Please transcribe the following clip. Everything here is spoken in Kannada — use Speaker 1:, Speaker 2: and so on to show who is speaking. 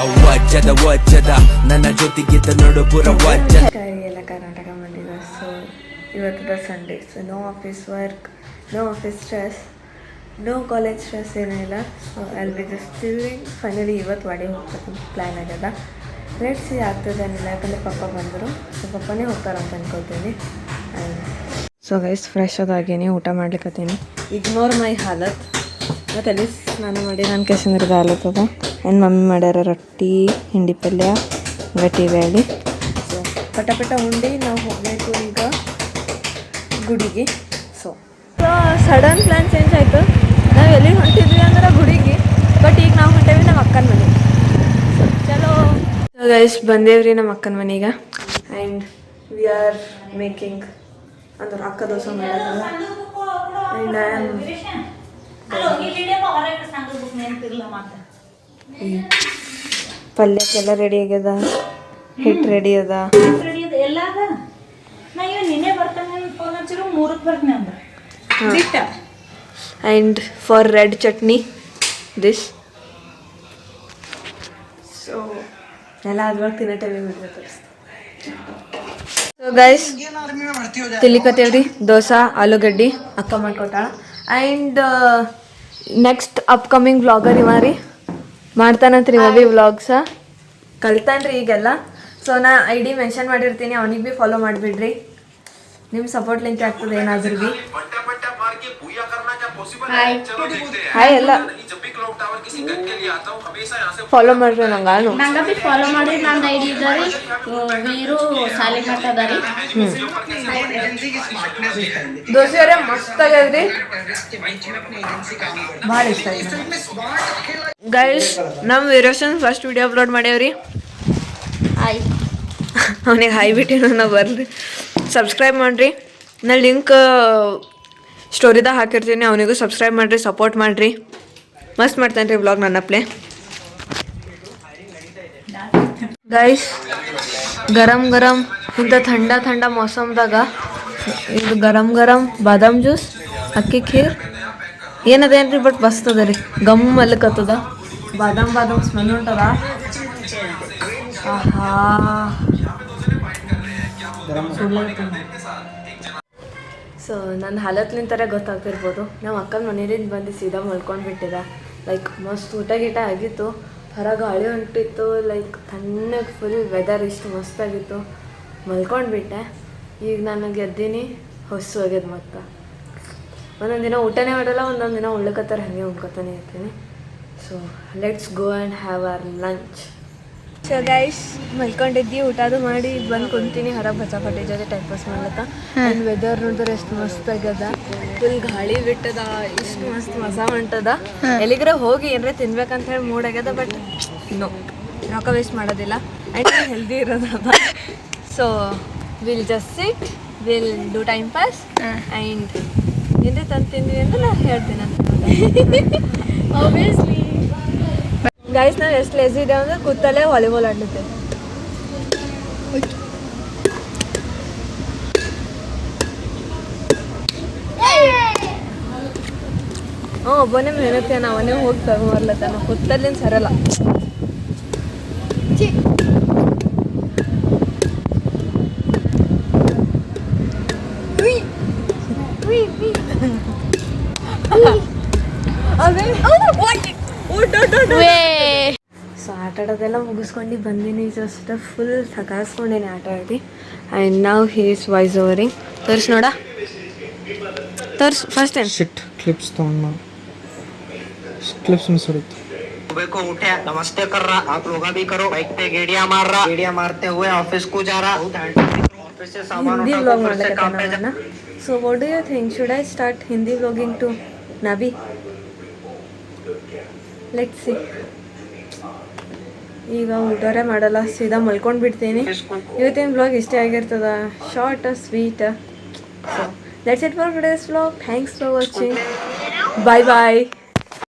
Speaker 1: ವಜ್ಜದ ನನ್ನ ಜೊತೆಗಿದ್ದ ನೋಡು ಪುರ ವಜ್ಜದ
Speaker 2: ಎಲ್ಲ ಕರ್ನಾಟಕ ಬಂದಿದೆ. ಸೊ ಇವತ್ತದ Sunday. So no office work, no office stress, no college stress ಏನೂ ಇಲ್ಲ. So I'll be just chilling. Finally ಇವತ್ತು ವಾಡಿ ಹೋಗ್ಬೇಕಂತ ಪ್ಲ್ಯಾನ್ ಆಗ್ಯದ. ಲೆಟ್ಸ್ ಸಿ ಆಗ್ತದೆ ಏನಿಲ್ಲ, ಯಾಕಂದರೆ ಪಪ್ಪ ಬಂದರು. ಸೊ ಪಪ್ಪನೇ ಹೋಗ್ತಾರಂತ ಅಂದ್ಕೊಳ್ತೀನಿ. ಸೊ ಗೈಸ್ ಫ್ರೆಶ್ ಅದಾಗೇನಿ, ಊಟ ಮಾಡ್ಲಿಕ್ಕತ್ತೀನಿ. ಇಗ್ನೋರ್ ಮೈ ಹಾಲತ್. ಮತ್ತು ಅಲ್ಲಿ ಸ್ನಾನ ಮಾಡಿ ನಾನು ಕೆಸಂದ್ರದ ಹಾಲತ್ತದ. ನನ್ನ ಮಮ್ಮಿ ಮಾಡ್ಯಾರ ರೊಟ್ಟಿ, ಹಿಂಡಿ ಪಲ್ಯ, ಗಟ್ಟಿ ಬೇಳೆ. ಸೊ ಪಟ ಉಂಡು ನಾವು ಹೋಗಬೇಕು ಈಗ ಗುಡಿಗೆ. ಸೊ ಸಡನ್ ಪ್ಲ್ಯಾನ್ ಚೇಂಜ್ ಆಯಿತು. ನಾವು ಎಲ್ಲಿ ಹೊಂಟಿದ್ವಿ ಅಂದ್ರೆ ಗುಡಿಗೆ, ಬಟ್ ಈಗ ನಾವು ಹೊಂಟೇವಿ ನಮ್ಮ ಅಕ್ಕನ ಮನೆಗೆ. ಸೊ ಚಲೋ ಗೈಸ್ ಬಂದೇವ್ರಿ ನಮ್ಮ ಅಕ್ಕನ ಮನೆಗೆ. ಆ್ಯಂಡ್ ವಿ ಆರ್ ಮೇಕಿಂಗ್ ಅಂದ್ರೆ ಅಕ್ಕ ದೋಸೆ ಮಾಡೋದು. ಆ್ಯಂಡ್ ಐ ಆಮ್ ಪಲ್ಯಕ್ಕೆಲ್ಲ ರೆಡಿ ಆಗ್ಯದ, ಹಿಟ್ಟು ರೆಡಿ ಅದ. And for red chutney this. So ಎಲ್ಲ ಅದ್ವಾಗ ತಿನ್ನೋ ಟೈಮಿಗೆ ಬಿಡ್ಬೇಕು. ಸೊ ಗೈಸ್ ತಿಲ್ಲಿಕತ್ತೇವ್ರಿ ದೋಸೆ ಆಲೂಗಡ್ಡಿ ಅಕ್ಕ ಮಾಡ್ಕೊಟ್ಟಾಳ. ಆ್ಯಂಡ್ ನೆಕ್ಸ್ಟ್ ಅಪ್ಕಮಿಂಗ್ ವ್ಲಾಗರ್ ಇವ ರೀ, ಮಾಡ್ತಾನಂತ್ರಿ ಇವ ಭೀ ವ್ಲಾಗ್ಸ. ಕಲ್ತಾನ್ರಿ ಈಗೆಲ್ಲ. ಸೊ ನಾ ID ಮೆನ್ಷನ್ ಮಾಡಿರ್ತೀನಿ, ಅವನಿಗೆ ಭೀ ಫಾಲೋ ಮಾಡಿಬಿಡ್ರಿ. ನಿಮ್ಮ ಸಪೋರ್ಟ್ ಲಿಂಕ್ ಆಗ್ತದೆ ಏನಾದರೂ ಭೀ. ಹಾಯ್ ಎಲ್ಲ ಫಾಲೋ ಮಾಡ್ರಿ ನಂಗೆ
Speaker 3: ಭೀ ಫಾಲೋ ಮಾಡಿ. ನಂದು ID ಇದ್ದಾರೆ ವೀರು ಸಾಲಿ ಮಾಡ್ತದಾರಿ.
Speaker 2: ದೋಸೆ ಅವರೇ ಮಸ್ತ್ ಆಗ್ಯದ್ರಿ, ಭಾಳ ಇಷ್ಟ ಆಯ್ತು ಗೈಸ್. ನಮ್ಮ ವೀರೇಶನ್ ಫಸ್ಟ್ ವಿಡಿಯೋ ಅಪ್ಲೋಡ್ ಮಾಡ್ಯಾವ್ರಿ.
Speaker 3: ಹಾಯ್
Speaker 2: ಅವನಿಗೆ ಹಾಯ್ ಬಿಟ್ಟಿನ ನಾವು ಬರ್ರಿ. ಸಬ್ಸ್ಕ್ರೈಬ್ ಮಾಡಿರಿ, ನಾ ಲಿಂಕ್ ಸ್ಟೋರಿದಾಗ ಹಾಕಿರ್ತೀನಿ, ಅವನಿಗೂ ಸಬ್ಸ್ಕ್ರೈಬ್ ಮಾಡಿರಿ, ಸಪೋರ್ಟ್ ಮಾಡಿರಿ. ಮಸ್ತ್ ಮಾಡ್ತಾನೆ ರೀ ವ್ಲಾಗ್ ನನ್ನ ಪ್ಲೇ. ಗೈಸ್ ಗರಂ ಇಂಥ ಥಂಡ ಮೌಸಮ್ದಾಗ ಇದು ಗರಂ ಬಾದಾಮ್ ಜ್ಯೂಸ್, ಅಕ್ಕಿ ಖೀರ್ ಏನದೇನ್ರಿ, ಬಟ್ ಮಸ್ತ್ ಅದ ರೀ. ಗಮ್ ಅಲ್ಲಕತ್ತದ, ಬಾದಾಮ್ ಸ್ಮೆಲ್ ಉಂಟದ. ಆಹಾ ಸೊ ನನ್ನ ಹಾಲತ್ಲಿಂತರ ಗೊತ್ತಾಗ್ತಿರ್ಬೋದು. ನಮ್ಮ ಅಕ್ಕನ ಮನೇಲಿಂದ ಬಂದು ಸೀದಾ ಮಲ್ಕೊಂಡು ಬಿಟ್ಟಿದ. ಲೈಕ್ ಮಸ್ತ್ ಊಟ ಗೀಟ ಆಗಿತ್ತು, ಹೊರ ಗಾಳಿ ಹೊಂಟಿತ್ತು, ಲೈಕ್ ತಣ್ಣಗೆ ಫುಲ್ ವೆದರ್ ಇಷ್ಟು ಮಸ್ತಾಗಿತ್ತು. ಮಲ್ಕೊಂಡು ಬಿಟ್ಟೆ. ಈಗ ನನಗೆ ಎದ್ದೀನಿ, ಹೊಸ್ಸು ಆಗ್ಯದ. ಮತ್ತು ಒಂದೊಂದು ದಿನ ಊಟನೇ ಮಾಡಲ್ಲ, ಒಂದೊಂದು ದಿನ ಉಳ್ಕತ್ತಾರೆ, ಹಾಗೆ ಉಳ್ಕೊತಾನೆ ಇರ್ತೀನಿ. So let's go and have our lunch. So guys ಮಲ್ಕೊಂಡಿದ್ದಿ, ಊಟದು ಮಾಡಿ ಬಂದು ಕುಂತೀನಿ ಹೊರಗೆ ಬಚಾಪಟ್ಟಿ ಜೊತೆ ಟೈಮ್ ಪಾಸ್ ಮಾಡ್ಲಕ್ಕ. ಆ್ಯಂಡ್ ವೆದರ್ ನೋಡಿದ್ರೆ ಎಷ್ಟು ಮಸ್ತ್ ಆಗ್ಯದ, ಫುಲ್ ಗಾಳಿ ಬಿಟ್ಟದ, ಇಷ್ಟು ಮಸ್ತ್ ಮಜಾ ಹೊಂಟದ. ಎಲ್ಲಿಗ್ರೆ ಹೋಗಿ ಏನಾರ ತಿನ್ಬೇಕಂತ ಹೇಳಿ ಮೂಡ್ ಆಗ್ಯದ, ಬಟ್ ನೋ, ರೊಕ್ಕ ವೇಸ್ಟ್ ಮಾಡೋದಿಲ್ಲ ಆ್ಯಂಡ್ ಹೆಲ್ದಿ ಇರೋದದ. So will just sit, will do time pass. And ಏನ್ರಿ ತಂದು ತಿಂದ್ವಿ ಅಂದ್ರೆ ನಾನು ಹೇಳ್ತೀನಿ ಅಂತ. ಆಬ್ವಿಯಸ್ಲಿ ಗೈಸ್ ನಾವು ಎಷ್ಟು ಲೇಜಿ ಇದೆ ಅಂದರೆ ಕೂತಲ್ಲೇ ವಾಲಿಬಾಲ್ ಆಡ್ಲತ್ತೇವೆ. ಒಬ್ಬನೇ ಮೆಹನತ್ತೇನ, ಅವನೇ ಹೋಗಿ ತಗೊಂಬರ್ಲತ್ತಾನ, ಕೂತಲ್ಲಿಂದ ಸರಲ್ಲ. ಸೊ ಆಟ ಆಡೋದೆಲ್ಲ ಮುಗಿಸ್ಕೊಂಡು ಬಂದೀನಿ. ಜಸ್ಟ್ ಫುಲ್ ಸಕಾಸ್ಕೊಂಡೇನೆ ಆಟ ಆಡಿ. ಆ್ಯಂಡ್ ನಾವು ಹೀಸ್ ವಾಯ್ಸ್ ಓವರಿಂಗ್ ತೋರಿಸ್ ನೋಡ, ತೋರಿಸ್ ಫಸ್ಟ್ ಏನು
Speaker 4: ಶಿಟ್ ಕ್ಲಿಪ್ಸ್ ತೊಗೊಂಡು क्लिप्स मिस हो रही थी।
Speaker 5: सुबह को उठे, नमस्ते कर रहा, आप लोग भी करो, बाइक पे गेड़िया मार रहा, गेड़िया मारते हुए ऑफिस को जा रहा, ऑफिस से सामान
Speaker 2: हिंदी
Speaker 5: उठा
Speaker 2: व्लॉग
Speaker 5: के फिर से काम पे
Speaker 2: ना. So what do you think? Should I start Hindi vlogging too? Nabi? Let's see. ಈಗ ಊಟರೇ ಮಾಡಲ್ಲ, ಸೀದಾ ಮಲ್ಕೊಂಡು ಬಿಡ್ತೀನಿ. ಇವತ್ತಿನ ವ್ಲಾಗ್ ಇಷ್ಟೇ ಆಗಿರ್ತದ, short sweet. So that's it for today's vlog. Thanks for watching. Bye bye.